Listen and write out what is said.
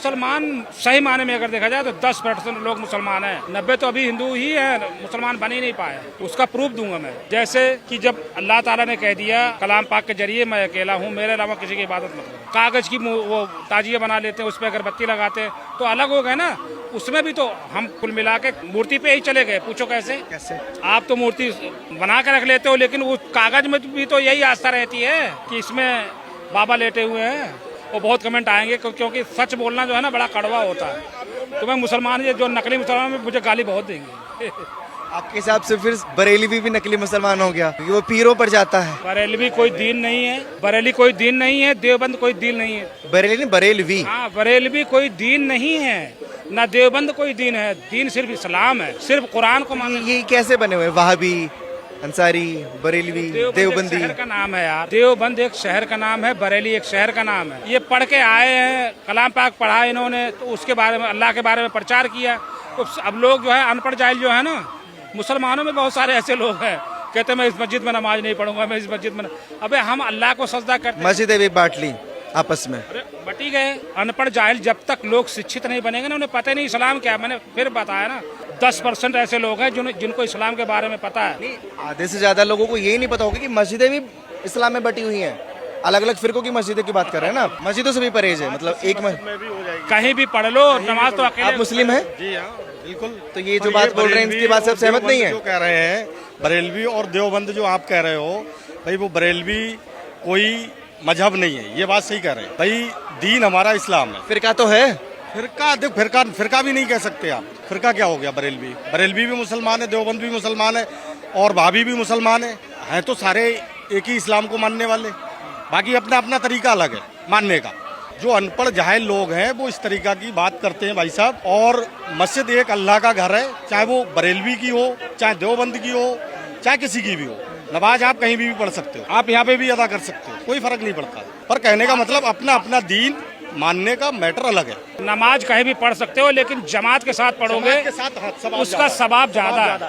मुसलमान सही माने में अगर देखा जाए तो 10% लोग मुसलमान हैं, 90 तो अभी हिंदू ही है, मुसलमान बन ही नहीं पाए। उसका प्रूफ दूंगा मैं, जैसे कि जब अल्लाह ताला ने कह दिया कलाम पाक के जरिए मैं अकेला हूँ, मेरे अलावा किसी की इबादत मत करो। कागज की वो ताजिया बना लेते हैं, उस पर अगरबत्ती लगाते हैं तो अलग हो गए ना। उसमें भी तो हम कुल मिला के मूर्ति पे ही चले गए। पूछो कैसे? आप तो मूर्ति बना के रख लेते हो, लेकिन उस कागज में भी तो यही आस्था रहती है कि इसमें बाबा लेटे हुए हैं। वो बहुत कमेंट आएंगे क्योंकि सच बोलना जो है ना बड़ा कड़वा होता है। तो मैं मुसलमान, ये जो नकली मुसलमान में मुझे गाली बहुत देंगे। आपके हिसाब से फिर बरेलवी भी नकली मुसलमान हो गया क्योंकि वो पीरों पर जाता है। बरेलवी कोई दीन नहीं है, बरेली कोई दीन नहीं है, देवबंद कोई दीन नहीं है। बरेली नहीं, बरेलवी। हाँ, बरेलवी कोई दीन नहीं है, ना देवबंद कोई दीन है। दीन सिर्फ इस्लाम है, सिर्फ कुरान को मानना। ये कैसे बने हुए? वहाबी, अंसारी, बरेलवी, देवबंदी। शहर का नाम है यार, देवबंद एक शहर का नाम है, बरेली एक शहर का नाम है। ये पढ़ के आए हैं, कलाम पाक पढ़ा इन्होंने, तो उसके बारे में, अल्लाह के बारे में प्रचार किया। तो अब लोग जो है अनपढ़ जाहिल जो है ना, मुसलमानों में बहुत सारे ऐसे लोग हैं, कहते हैं मैं इस मस्जिद में नमाज नहीं पढ़ूंगा, मैं इस मस्जिद में। अबे हम अल्लाह को सजदा करते। मस्जिदें भी बांट ली आपस में। अरे बटी गए। अनपढ़ जाहिल जब तक लोग शिक्षित नहीं बनेंगे ना, उन्हें पता नहीं इस्लाम क्या है। मैंने फिर बताया ना, 10% ऐसे लोग हैं जिनको इस्लाम के बारे में पता है। आधे से ज्यादा लोगों को यही नहीं पता होगा कि मस्जिदें भी इस्लाम में बटी हुई हैं। अलग अलग फिरकों की मस्जिदों की बात कर रहे हैं ना। मस्जिदों से भी परहेज है, मतलब एक में कहीं भी पढ़ लो नमाज तो अकेले। आप मुस्लिम हैं? जी हाँ, बिल्कुल। तो ये जो बात बोल रहे हैं इनकी बात से सहमत नहीं है? जो कह रहे हैं बरेलवी और देवबंद जो आप कह रहे हो भाई, वो बरेलवी कोई मजहब नहीं है, ये बात सही कह रहे हैं भाई। दीन हमारा इस्लाम है। फिरका तो है। फिरका देख, फिरका भी नहीं कह सकते आप। फिरका क्या हो गया? बरेलवी भी मुसलमान है, देवबंद भी मुसलमान है और भाभी भी मुसलमान है तो सारे एक ही इस्लाम को मानने वाले। बाकी अपना अपना तरीका अलग है मानने का। जो अनपढ़ जाहिल लोग हैं वो इस तरीका की बात करते हैं भाई साहब। और मस्जिद एक अल्लाह का घर है, चाहे वो बरेलवी की हो, चाहे देवबंद की हो, चाहे किसी की भी हो। नमाज आप कहीं भी पढ़ सकते हो, आप यहाँ पे भी अदा कर सकते हो, कोई फर्क नहीं पड़ता। पर कहने का मतलब अपना अपना दीन मानने का मैटर अलग है। नमाज कहीं भी पढ़ सकते हो, लेकिन जमात के साथ पढ़ोगे के साथ उसका सवाब ज्यादा है।